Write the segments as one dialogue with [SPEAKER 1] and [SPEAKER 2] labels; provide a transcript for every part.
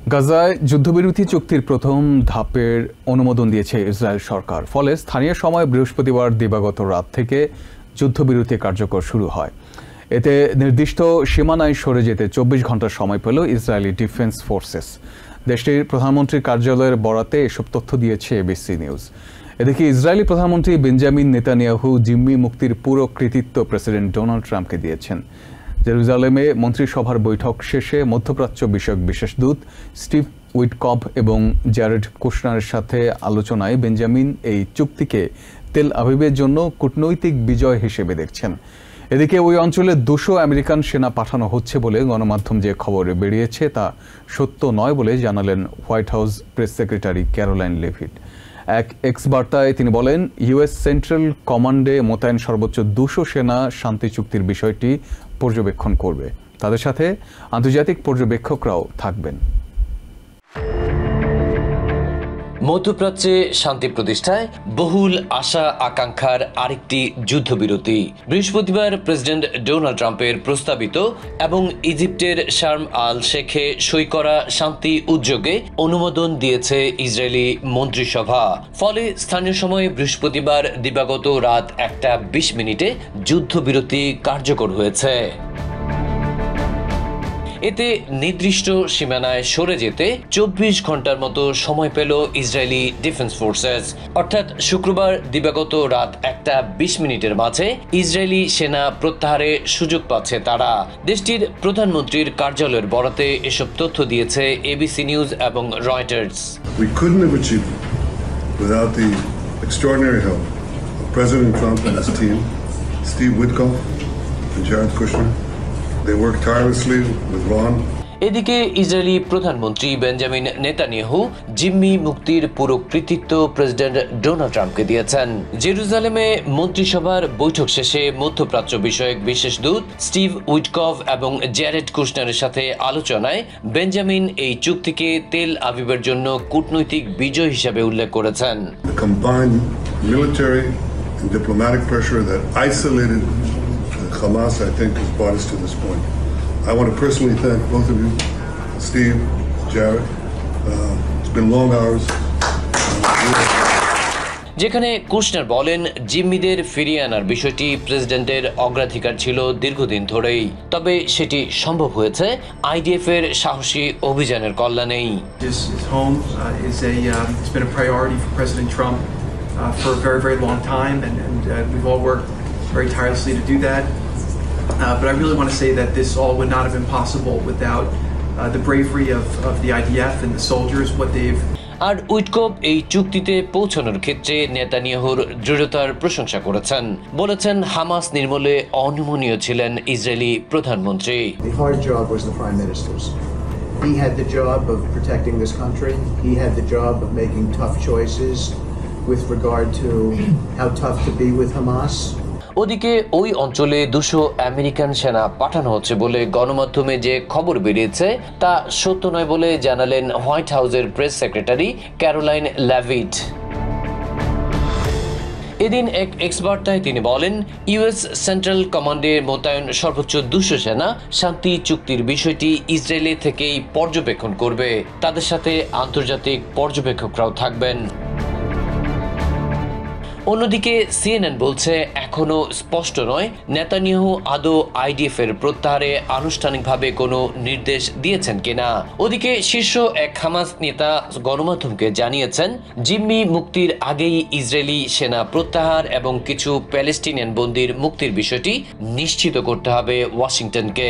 [SPEAKER 1] গাজায় যুদ্ধবিরতি চুক্তির প্রথম ধাপের অনুমোদন দিয়েছে ইসরায়েল সরকার। ফলে স্থানীয় সময় বৃহস্পতিবার দিবাগত রাত থেকে যুদ্ধবিরতি কার্যকর শুরু হয়। এতে নির্দিষ্ট সীমানায় সরে যেতে 24 ঘন্টা সময় পেল ইসরায়েলি ডিফেন্স ফোর্সেস। দেশটির প্রধানমন্ত্রীর কার্যালয়ের বরাতে এসব তথ্য দিয়েছে এবিসি নিউজ। এদিকে ইসরায়েলি প্রধানমন্ত্রী বেঞ্জামিন নেতানিয়াহু জিম্মি মুক্তির পুরো কৃতিত্ব প্রেসিডেন্ট ডোনাল্ড ট্রাম্পকে দিয়েছেন। জেরুজালেমে মন্ত্রিসভার বৈঠক শেষে মধ্যপ্রাচ্য বিষয়ক বিশেষ দূত স্টিভ উইটকভ এবং জ্যারেড কুশনারের সাথে আলোচনায় বেঞ্জামিন এই চুক্তিকে তেল আভিভের জন্য কূটনৈতিক বিজয় হিসেবে দেখছেন। এদিকে ওই অঞ্চলে 200 আমেরিকান সেনা পাঠানো হচ্ছে বলে গণমাধ্যম যে খবর বেরিয়েছে তা সত্য নয় বলে জানালেন white house press secretary Caroline Leavitt. এক এক্স বার্তায় তিনি বলেন, ইউএস সেন্ট্রাল কমান্ডে মোতায়েন সর্বোচ্চ 200 সেনা শান্তি চুক্তির বিষয়টি পর্যবেক্ষণ করবে। তাদের সাথে আন্তর্জাতিক পর্যবেক্ষকরাও থাকবেন।
[SPEAKER 2] মধ্যপ্রাচ্যে শান্তি প্রতিষ্ঠায় বহুল আশা আকাঙ্ক্ষার আরেকটি যুদ্ধবিরতি বৃহস্পতিবার প্রেসিডেন্ট ডোনাল্ড ট্রাম্পের প্রস্তাবিত এবং ইজিপ্টের শার্ম আল শেখে সই করা শান্তি উদ্যোগে অনুমোদন দিয়েছে ইসরায়েলি মন্ত্রিসভা। ফলে স্থানীয় সময়ে বৃহস্পতিবার দিবাগত রাত 1:20 যুদ্ধবিরতি কার্যকর হয়েছে। এতে নির্দিষ্ট সীমানায় সরে যেতে 24 ঘন্টার মতো সময় পেল ইসরায়েলি ডিফেন্স ফোর্সেস। অর্থাৎ শুক্রবার দিবাগত রাত 1:20 মাঝে ইসরায়েলি সেনা প্রত্যাহারে সুযোগ পাচ্ছে তারা। দেশটির প্রধানমন্ত্রীর কার্যালয়ের বরাতে এসব তথ্য দিয়েছে এবিসি নিউজ এবং Reuters.
[SPEAKER 3] We couldn't have achieved it without the extraordinary help of President Trump and his team, Steve Witkoff and Jared Kushner. They worked tirelessly with Ron.
[SPEAKER 2] এদিকে ইসরায়েলি প্রধানমন্ত্রী বেঞ্জামিন নেতানিয়াহু জিম্মি মুক্তির পুরো কৃতিত্ব president Donald ট্রাম্পকে দিয়েছেন। জেরুজালেমে মন্ত্রিসভার বৈঠক শেষে মধ্যপ্রাচ্য বিষয়ক বিশেষ দূত স্টিভ উইটকভ এবং জ্যারেড কুশনারের সাথে আলোচনায় বেঞ্জামিন এই চুক্তিকে তেল আভিভের জন্য কূটনৈতিক বিজয় হিসেবে উল্লেখ করেছেন।
[SPEAKER 3] The combined military and diplomatic pressure that isolated Hamas, I think, has brought us to this point. I want to personally thank both of you, Steve, Jared. It's been long hours.
[SPEAKER 2] যেখানে Kushner বলেন, জিম্মিদের ফিরিয়ে আনার বিষয়টি প্রেসিডেন্টের অগ্রাধিকার ছিল দীর্ঘদিন ধরেই, তবে সেটি সম্ভব হয়েছে আইডিএফ এর সাহসী অভিযানের কল্যাণেই।
[SPEAKER 4] His home it's been a priority for President Trump for a very, very long time, and we've all worked very tirelessly to do that. But I really want to say that this all would not have been possible without the bravery of the IDF and the soldiers, what they've.
[SPEAKER 2] আর উইটকভ এই চুক্তিতে পৌঁছানোর ক্ষেত্রে নেতানিয়াহুর দৃঢ়তার প্রশংসা করেছেন। বলেছেন, Hamas নির্মূলে অনমনীয় ছিলেন ইসরায়েলি প্রধানমন্ত্রী।
[SPEAKER 5] The hard job was the prime minister's. He had the job of protecting this country. He had the job of making tough choices with regard to how tough to be with Hamas.
[SPEAKER 2] ওদিকে ওই অঞ্চলে 200 American সেনা পাঠানো হচ্ছে বলে গণমাধ্যমে যে খবর বেরিয়েছে তা সত্য নয় বলে জানালেন হোয়াইট হাউসের প্রেস সেক্রেটারি ক্যারোলাইন লেভিট। এদিন এক এক্স বার্তায় তিনি বলেন, ইউএস সেন্ট্রাল কমান্ডে মোতায়েন সর্বোচ্চ 200 সেনা শান্তি চুক্তির বিষয়টি ইসরায়েলে থেকেই পর্যবেক্ষণ করবে। তাদের সাথে আন্তর্জাতিক পর্যবেক্ষকরাও থাকবেন। অন্যদিকে সিএনএন বলছে, এখনো স্পষ্ট নয় নেতানিয়াহু আদৌ আইডিএফ এর প্রত্যাহারে আনুষ্ঠানিকভাবে কোনো নির্দেশ দিয়েছেন কিনা। ওদিকে শীর্ষ এক হামাস নেতা গণমাধ্যমকে জানিয়েছেন, জিম্মি মুক্তির আগেই ইসরায়েলি সেনা প্রত্যাহার এবং কিছু প্যালেস্টিনিয়ান বন্দীর মুক্তির বিষয়টি নিশ্চিত করতে হবে ওয়াশিংটনকে।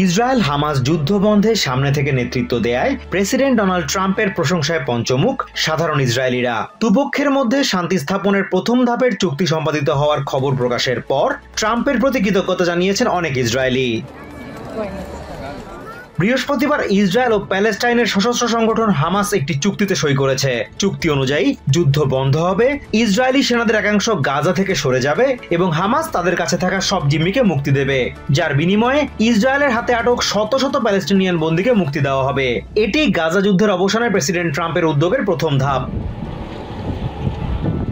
[SPEAKER 6] ইসরায়েল হামাস যুদ্ধ বন্ধে সামনে থেকে নেতৃত্ব দেয়ায় প্রেসিডেন্ট ডোনাল্ড ট্রাম্পের প্রশংসায় পঞ্চমুখ সাধারণ ইসরায়েলিরা। দুপক্ষের মধ্যে শান্তি স্থাপনের প্রথম ধাপের চুক্তি সম্পাদিত হওয়ার খবর প্রকাশের পর ট্রাম্পের প্রতি কৃতজ্ঞতা জানিয়েছেন অনেক ইসরায়েলি। বৃহস্পতিবার ইসরায়েল ও প্যালেস্টাইনের সশস্ত্র সংগঠন হামাস একটি চুক্তিতে সই করেছে। চুক্তি অনুযায়ী যুদ্ধ বন্ধ হবে, ইসরায়েলি সেনাদের একাংশ গাজা থেকে সরে যাবে এবং হামাস তাদের কাছে থাকা সব জিম্মিকে মুক্তি দেবে, যার বিনিময়ে ইসরায়েলের হাতে আটক শত শত প্যালেস্টিনিয়ান বন্দীকে মুক্তি দেওয়া হবে। এটি গাজা যুদ্ধের অবসানে প্রেসিডেন্ট ট্রাম্পের উদ্যোগের প্রথম ধাপ।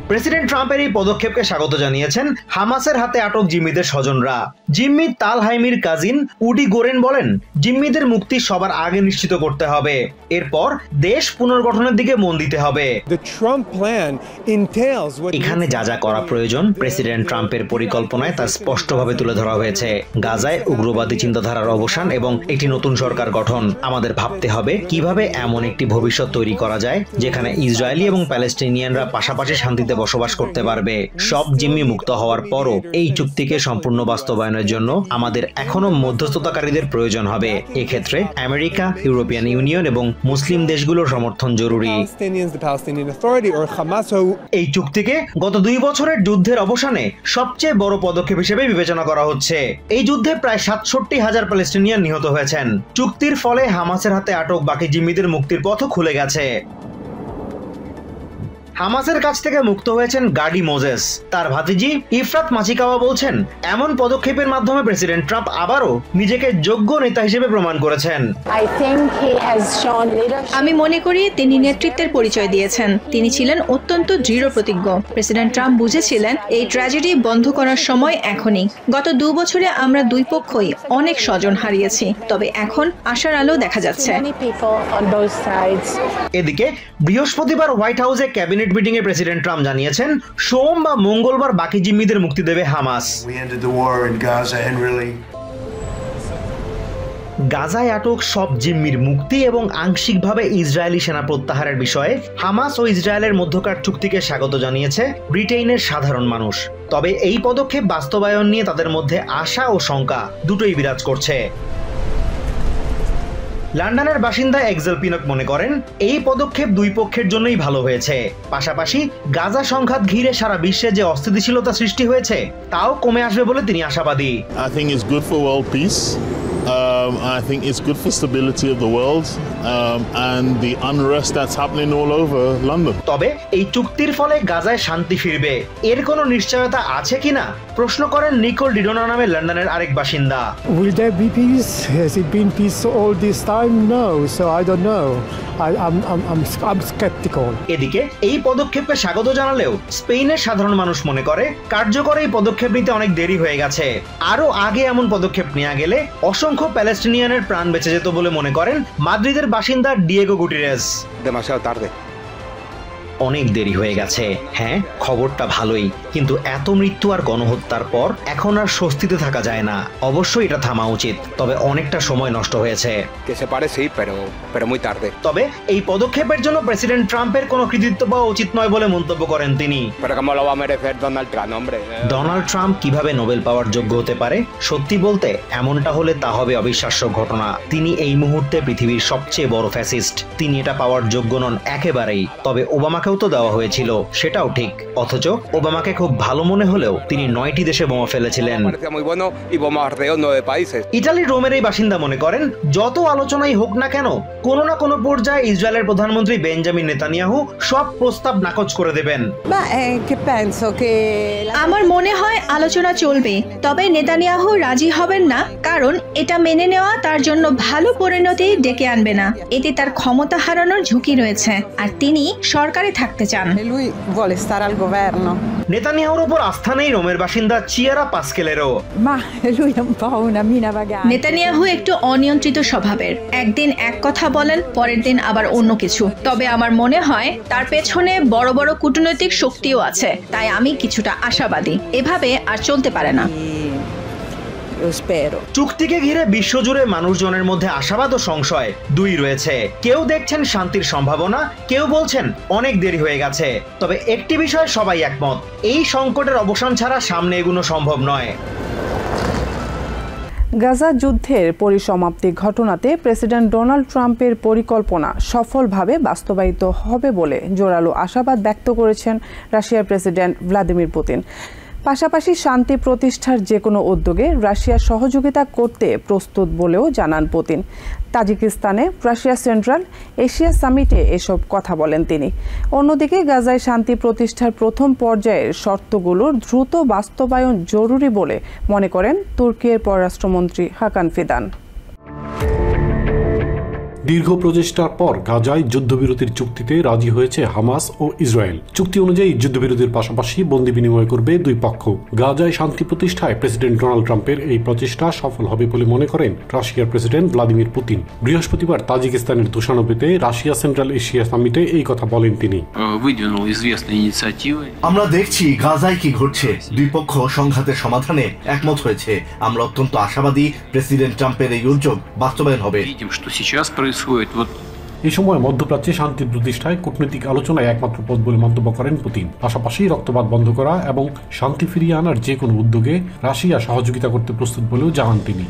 [SPEAKER 6] প্রেসিডেন্ট ট্রাম্পের এই পদক্ষেপকে স্বাগত জানিয়েছেন হামাসের হাতে আটক জিম্মিদের স্বজনরা। জিম্মি তাল হাইমির কাজিন উডি গোরেন বলেন, জিম্মিদের মুক্তি সবার আগে নিশ্চিত করতে হবে, এরপর দেশ পুনর্গঠনের দিকে মন দিতে হবে। এখানে যা যা করা প্রয়োজন প্রেসিডেন্ট ট্রাম্পের পরিকল্পনায় তা স্পষ্টভাবে তুলে ধরা হয়েছে। গাজায় উগ্রবাদী চিন্তাধারার অবসান এবং একটি নতুন সরকার গঠন। আমাদের ভাবতে হবে কিভাবে এমন একটি ভবিষ্যৎ তৈরি করা যায় যেখানে ইসরায়েলি এবং প্যালেস্টিনিয়ানরা পাশাপাশি শান্তিতে বসবাস করতে পারবে। সব জিম্মি মুক্ত হওয়ার পরও এই চুক্তিকে সম্পূর্ণ বাস্তবায়নের জন্য আমাদের এখনো মধ্যস্থতাকারীদের প্রয়োজন হবে। এক্ষেত্রে আমেরিকা, ইউরোপিয়ান ইউনিয়ন এবং মুসলিম দেশগুলোর সমর্থন জরুরি। এই চুক্তিকে গত 2 বছরের যুদ্ধের অবসানে সবচেয়ে বড় পদক্ষেপ হিসেবে বিবেচনা করা হচ্ছে। এই যুদ্ধে প্রায় 67,000 প্যালেস্টিনিয়ান নিহত হয়েছেন। চুক্তির ফলে হামাসের হাতে আটক বাকি জিম্মিদের মুক্তির পথও খুলে গেছে। হামাসের কাছ থেকে মুক্ত হয়েছেন গাডি মোজেস। তার ভাতিজি ইফরাত মাচিকাওয়া বলছেন, এমন পদক্ষেপের মাধ্যমে প্রেসিডেন্ট ট্রাম্প আবারও নিজেকে যোগ্য নেতা হিসেবে প্রমাণ করেছেন।
[SPEAKER 7] আমি মনে করি তিনি নেতৃত্বের পরিচয় দিয়েছেন। তিনি ছিলেন অত্যন্ত দৃঢ় প্রতিজ্ঞ। প্রেসিডেন্ট ট্রাম্প বুঝেছিলেন এই ট্র্যাজেডি বন্ধ করার সময় এখনই। গত 2 বছরে আমরা দুই পক্ষই অনেক স্বজন হারিয়েছি, তবে এখন আশার আলো দেখা যাচ্ছে।
[SPEAKER 6] এদিকে বৃহস্পতিবার হোয়াইট হাউসে ক্যাবিনেট মিটিং এ প্রেসিডেন্ট ট্রাম্প জানিয়েছেন, সোম বা মঙ্গলবার বাকি জিম্মিদের মুক্তি দেবে হামাস। গাজায় আটক সব জিম্মির মুক্তি এবং আংশিকভাবে ইসরায়েলি সেনা প্রত্যাহারের বিষয়ে হামাস ও ইসরায়েলের মধ্যকার চুক্তিকে স্বাগত জানিয়েছে ব্রিটেনের সাধারণ মানুষ। তবে এই পদক্ষেপ বাস্তবায়ন নিয়ে তাদের মধ্যে আশা ও শঙ্কা দুটোই বিরাজ করছে। লন্ডনের বাসিন্দা এক্সেল পিনক মনে করেন, এই পদক্ষেপ দুই পক্ষের জন্যই ভালো হয়েছে। পাশাপাশি গাজা সংঘাত ঘিরে সারা বিশ্বে যে অস্থিতিশীলতা সৃষ্টি হয়েছে তাও কমে আসবে বলে তিনি আশাবাদী।
[SPEAKER 8] I think it's good for world peace. I think it's good for stability of the world and the unrest that's happening all over London.
[SPEAKER 6] তবে এই চুক্তির ফলে গাজায় শান্তি ফিরবে এর কোনো নিশ্চয়তা আছে কিনা প্রশ্ন করেন নিকোল ডিডোনা নামে লন্ডনের আরেক বাসিন্দা।
[SPEAKER 9] Will there be peace? Has it been peace all this time? No, so I don't know. I'm skeptical.
[SPEAKER 6] এদিকে এই পদক্ষেপকে স্বাগত জানালেও স্পেনের সাধারণ মানুষ মনে করে কার্যকর এই পদক্ষেপ নিতে অনেক দেরি হয়ে গেছে। আরো আগে এমন পদক্ষেপ নেওয়া গেলে অসংখ্য প্যালেস্টিনিয়ানের প্রাণ বেঁচে যেত বলে মনে করেন মাদ্রিদের বাসিন্দা ডিয়েগো গুটিরেস। অনেক দেরি হয়ে গেছে। হ্যাঁ, খবরটা ভালোই, কিন্তু এত মৃত্যু আর গণহত্যার পর এখন আর স্বস্তিতে থাকা যায় না। অবশ্যই এটা থামা উচিত, তবে অনেকটা সময় নষ্ট হয়েছে। তবে এই পদক্ষেপের জন্য প্রেসিডেন্ট ট্রাম্পের কোনো কৃতিত্ব পাওয়া উচিত নয় বলে মন্তব্য করেন তিনি। ডোনাল্ড ট্রাম্প কিভাবে নোবেল পাওয়ার যোগ্য হতে পারে? সত্যি বলতে এমনটা হলে তা হবে অবিশ্বাস্য ঘটনা। তিনি এই মুহূর্তে পৃথিবীর সবচেয়ে বড় ফ্যাসিস্ট। তিনি এটা পাওয়ার যোগ্য নন একেবারেই। তবে ওবামাকে তো দেওয়া হয়েছিল, সেটাও ঠিক। অথচ ওবামাকে খুব ভালো মনে হলেও তিনি 9টি দেশে বোমা ফেলেছিলেন। ইটালির রোমের এই বাসিন্দা মনে করেন, যত আলোচনাই হোক না কেন কোনো না কোনো পর্যায়ে ইসরায়েলের প্রধানমন্ত্রী বেঞ্জামিন নেতানিয়াহু সব প্রস্তাব নাকচ করে দেবেন।
[SPEAKER 7] আমার মনে হয় আলোচনা চলবে, তবে নেতানিয়াহু রাজি হবেন না, কারণ এটা মেনে নেওয়া তার জন্য ভালো পরিণতি ডেকে আনবে না। এতে তার ক্ষমতা হারানোর ঝুঁকি রয়েছে, আর তিনি সরকারে থাকতে চান।
[SPEAKER 6] নেতানিয়াহুর উপর আস্থা নেই রোমের বাসিন্দা চিয়ারা পাস্কেলেরও।
[SPEAKER 7] নেতানিয়াহু একটু অনিয়ন্ত্রিত স্বভাবের। একদিন এক কথা বলেন, পরের দিন আবার অন্য কিছু। তবে আমার মনে হয় তার পেছনে বড় বড় কূটনৈতিক শক্তিও আছে, তাই আমি কিছুটা আশাবাদী। এভাবে আর চলতে পারে না।
[SPEAKER 6] চুক্তিকে ঘিরে বিশ্বজুড়ে মানুষজনের মধ্যে আশাবাদ ও সংশয় দুই রয়েছে। কেউ দেখছেন শান্তির সম্ভাবনা, কেউ বলছেন অনেক দেরি হয়ে গেছে। তবে একটি বিষয়ে সবাই একমত, এই সংকটের অবসান ছাড়া সামনে এগোনো সম্ভব নয়।
[SPEAKER 10] গাজা যুদ্ধের পরিসমাপ্তি ঘটনাতে প্রেসিডেন্ট ডোনাল্ড ট্রাম্পের পরিকল্পনা সফলভাবে বাস্তবায়িত হবে বলে জোরালো আশাবাদ ব্যক্ত করেছেন রাশিয়ার প্রেসিডেন্ট ভ্লাদিমির পুতিন। পাশাপাশি শান্তি প্রতিষ্ঠার যে কোনো উদ্যোগে রাশিয়ার সহযোগিতা করতে প্রস্তুত বলেও জানান পুতিন। তাজিকিস্তানে রাশিয়া সেন্ট্রাল এশিয়া সামিটে এসব কথা বলেন তিনি। অন্যদিকে গাজায় শান্তি প্রতিষ্ঠার প্রথম পর্যায়ের শর্তগুলোর দ্রুত বাস্তবায়ন জরুরি বলে মনে করেন তুর্কির পররাষ্ট্রমন্ত্রী হাকান ফিদান।
[SPEAKER 11] দীর্ঘ প্রচেষ্টার পর গাজায় যুদ্ধবিরতির চুক্তিতে রাজি হয়েছে হামাস ও ইসরায়েল। চুক্তি অনুযায়ী যুদ্ধবিরতির পাশাপাশি বন্দী বিনিময় করবে দুই পক্ষ। গাজায় শান্তি প্রতিষ্ঠায় প্রেসিডেন্ট ডোনাল্ড ট্রাম্পের এই প্রচেষ্টা সফল হবে বলে মনে করেন রাশিয়ার প্রেসিডেন্ট ভ্লাদিমির পুতিন। বৃহস্পতিবার তাজিকিস্তানের দুশানবেতে রাশিয়া সেন্ট্রাল এশিয়া সামিটে এই কথা বলেন তিনি।
[SPEAKER 12] আমরা দেখছি গাজায় কি ঘটছে। দুই পক্ষ সংঘাতের সমাধানে একমত হয়েছে। আমরা অত্যন্ত আশাবাদী প্রেসিডেন্ট ট্রাম্পের এই উদ্যোগ বাস্তবায়ন হবে।
[SPEAKER 11] এই সময় মধ্যপ্রাচ্যে শান্তি প্রতিষ্ঠায় কূটনৈতিক আলোচনায় একমাত্র পথ বলে মন্তব্য করেন পুতিন। পাশাপাশি রক্তপাত বন্ধ করা এবং শান্তি ফিরিয়ে আনার যে কোনো উদ্যোগে রাশিয়া সহযোগিতা করতে প্রস্তুত বলেও জানান তিনি।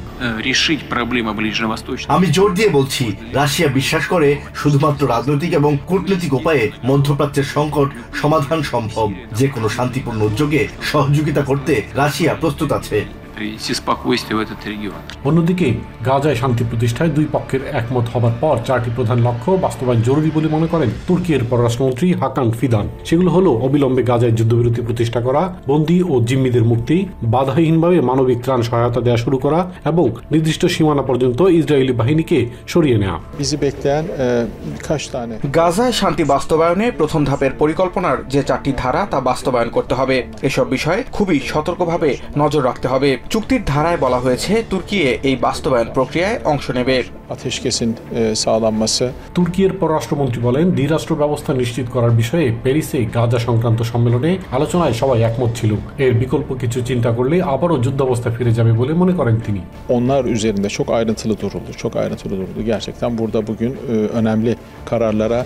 [SPEAKER 12] আমি জোর দিয়ে বলছি, রাশিয়া বিশ্বাস করে শুধুমাত্র রাজনৈতিক এবং কূটনৈতিক উপায়ে মধ্যপ্রাচ্যের সংকট সমাধান সম্ভব। যে কোনো শান্তিপূর্ণ উদ্যোগে সহযোগিতা করতে রাশিয়া প্রস্তুত আছে।
[SPEAKER 11] অন্যদিকে গাজায় শান্তি প্রতিষ্ঠায় দুই পক্ষের একমত হবার পর চারটি প্রধান লক্ষ্য বাস্তবায়ন জরুরি বলে মনে করেন তুর্কির পররাষ্ট্রমন্ত্রী হাকান ফিদান। সেগুলো হলো অবিলম্বে গাজায় যুদ্ধবিরতি প্রতিষ্ঠা করা, বন্দী ও জিম্মিদের মুক্তি, বাধাহীনভাবে মানবিক ত্রাণ সহায়তা দেওয়া শুরু করা এবং নির্দিষ্ট সীমানা পর্যন্ত ইসরায়েলি বাহিনীকে সরিয়ে নেওয়া।
[SPEAKER 13] গাজায় শান্তি বাস্তবায়নে প্রথম ধাপের পরিকল্পনার যে চারটি ধারা তা বাস্তবায়ন করতে হবে। এসব বিষয়ে খুবই সতর্কভাবে নজর রাখতে হবে। চুক্তির ধারায় বলা হয়েছে তুর্কি এই বাস্তবায়ন প্রক্রিয়ায় অংশ নেবে।
[SPEAKER 11] তুর্কির পররাষ্ট্রমন্ত্রী বলেন, দ্বিরাষ্ট্র ব্যবস্থা নিশ্চিত করার বিষয়ে প্যারিসে গাজা সংক্রান্ত সম্মেলনে আলোচনায় সবাই একমত ছিল। এর বিকল্প কিছু চিন্তা করলে abarও যুদ্ধাবস্থা ফিরে যাবে বলে mone করেন তিনি।
[SPEAKER 14] Onlar üzerinde çok ayrıntılı duruldu. Gerçekten burada bugün önemli kararlara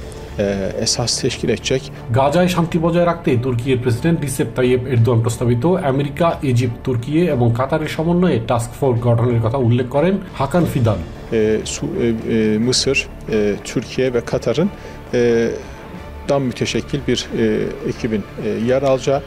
[SPEAKER 14] esas teşkil edecek.
[SPEAKER 11] গাজায় শান্তি বজায় রাখতে তুর্কির প্রেসিডেন্ট রিসেপ তাইয়েপ এরদোয়ান প্রস্তাবিত আমেরিকা, ইজিপ্ট, তুর্কি এবং কাতারের সমন্বয়ে টাস্ক ফোর্স গঠনের কথা উল্লেখ করেন হাকান ফিদান।
[SPEAKER 14] Mısır, Türkiye ve Katar'ın dan müteşekkil bir ekibin yer alacağı।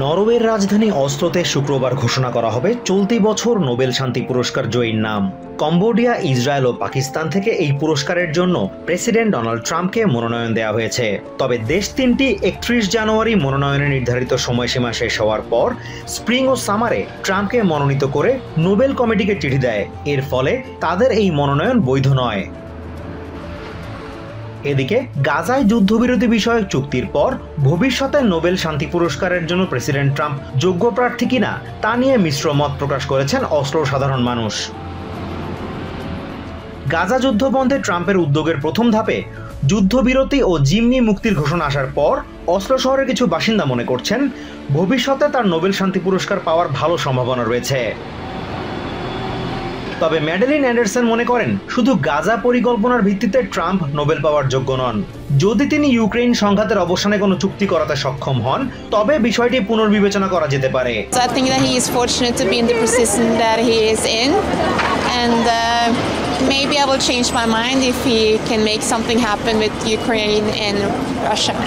[SPEAKER 6] নরওয়ের রাজধানী অসলোতে শুক্রবার ঘোষণা করা হবে চলতি বছর নোবেল শান্তি পুরস্কার জয়ীর নাম। কম্বোডিয়া, ইসরায়েল ও পাকিস্তান থেকে এই পুরস্কারের জন্য প্রেসিডেন্ট ডোনাল্ড ট্রাম্পকে মনোনয়ন দেওয়া হয়েছে। তবে দেশ তিনটি 31 জানুয়ারি মনোনয়নের নির্ধারিত সময়সীমা শেষ হওয়ার পর স্প্রিং ও সামারে ট্রাম্পকে মনোনীত করে নোবেল কমিটিকে চিঠি দেয়। এর ফলে তাদের এই মনোনয়ন বৈধ নয়। এদিকে গাজায় যুদ্ধবিরতি বিষয়ক চুক্তির পর ভবিষ্যতে নোবেল শান্তি পুরস্কারের জন্য প্রেসিডেন্ট ট্রাম্প যোগ্য প্রার্থী কিনা তা নিয়ে মিশ্র মত প্রকাশ করেছেন অসলোর সাধারণ মানুষ। গাজা যুদ্ধ বন্ধে ট্রাম্পের উদ্যোগের প্রথম ধাপে যুদ্ধবিরতি ও জিম্মি মুক্তির ঘোষণা আসার পর অসলো শহরের কিছু বাসিন্দা মনে করছেন ভবিষ্যতে তার নোবেল শান্তি পুরস্কার পাওয়ার ভালো সম্ভাবনা রয়েছে। তবে ম্যাডেলিন অ্যান্ডারসন মনে করেন শুধু গাজা পরিকল্পনার ভিত্তিতে ট্রাম্প নোবেল পাওয়ার যোগ্য নন। যদি তিনি ইউক্রেন সংঘাতের অবসানে কোনো চুক্তি করাতে সক্ষম হন তবে বিষয়টি পুনর্বিবেচনা করা যেতে পারে।
[SPEAKER 15] I think that he is fortunate to be in the position that he is in and maybe I will change my mind if he can make something happen with Ukraine and Russia.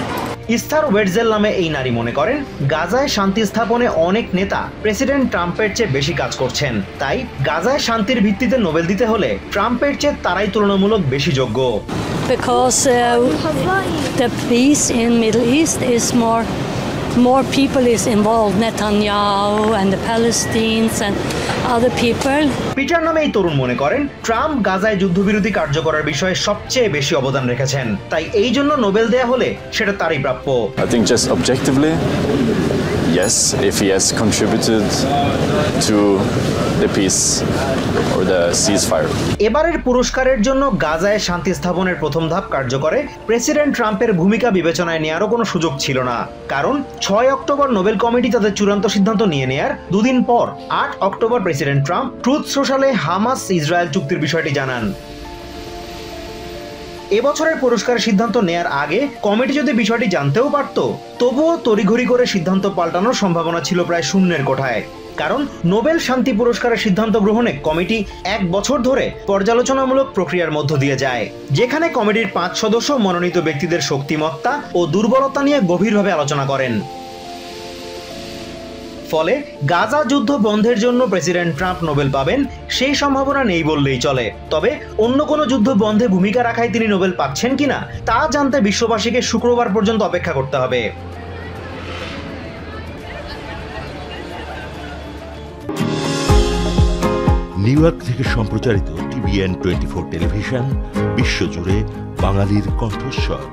[SPEAKER 6] ইস্থার ওয়েটজেল নামে এই নারী মনে করেন গাজায় শান্তি স্থাপনে অনেক নেতা প্রেসিডেন্ট ট্রাম্পের চেয়ে বেশি কাজ করছেন। তাই গাজায় শান্তির ভিত্তিতে নোবেল দিতে হলে ট্রাম্পের চেয়ে তারাই তুলনামূলক বেশি যোগ্য।
[SPEAKER 16] Because the peace in Middle East is more people is involved, Netanyahu and the Palestinians and other people.
[SPEAKER 6] Peter নামে এই তরুণ মনে করেন ট্রাম্প গাজায় যুদ্ধবিরতি কার্যকরের বিষয়ে সবচেয়ে বেশি অবদান রেখেছেন। তাই এই জন্য নোবেল দেয়া হলে সেটা তারই প্রাপ্য।
[SPEAKER 17] I think just objectively, yes, if he has contributed to the peace or the ceasefire.
[SPEAKER 6] এবারের পুরস্কারের জন্য গাজায় শান্তি স্থাপনের প্রথম ধাপ কার্যকরে প্রেসিডেন্ট ট্রাম্পের ভূমিকা বিবেচনায় নেওয়ারও কোনো সুযোগ ছিল না। কারণ 6 অক্টোবর নোবেল কমিটি তাদের চূড়ান্ত সিদ্ধান্ত নিয়ে নেয়ার দুদিন পর 8 অক্টোবর প্রেসিডেন্ট ট্রাম্প ট্রুথ সোশ্যালে হামাস ইসরায়েল চুক্তির বিষয়টি জানান। এবছরের পুরস্কারের সিদ্ধান্ত নেয়ার আগে কমিটি যদি বিষয়টি জানতেও পারত তবুও তড়িঘড়ি করে সিদ্ধান্ত পাল্টানোর সম্ভাবনা ছিল প্রায় শূন্যের কোঠায়। কারণ নোবেল শান্তি পুরস্কারের সিদ্ধান্ত গ্রহণে কমিটি 1 বছর ধরে পর্যালোচনামূলক প্রক্রিয়ার মধ্য দিয়ে যায়, যেখানে কমিটির 5 সদস্য মনোনীত ব্যক্তিদের শক্তিমত্তা ও দুর্বলতা নিয়ে গভীরভাবে আলোচনা করেন। ফলে গাজা যুদ্ধ বন্ধের জন্য প্রেসিডেন্ট ট্রাম্প নোবেল পাবেন সেই সম্ভাবনা নেই বললেই চলে। তবে অন্য কোনো যুদ্ধ বন্ধে ভূমিকা রাখায় তিনি নোবেল পাচ্ছেন কিনা তা জানতে বিশ্ববাসীকে শুক্রবার পর্যন্ত অপেক্ষা করতে হবে।
[SPEAKER 18] নিউ ইয়র্ক থেকে সম্প্রচারিত TVN 24 টেলিভিশন বিশ্বজুড়ে বাঙালির কণ্ঠস্বর।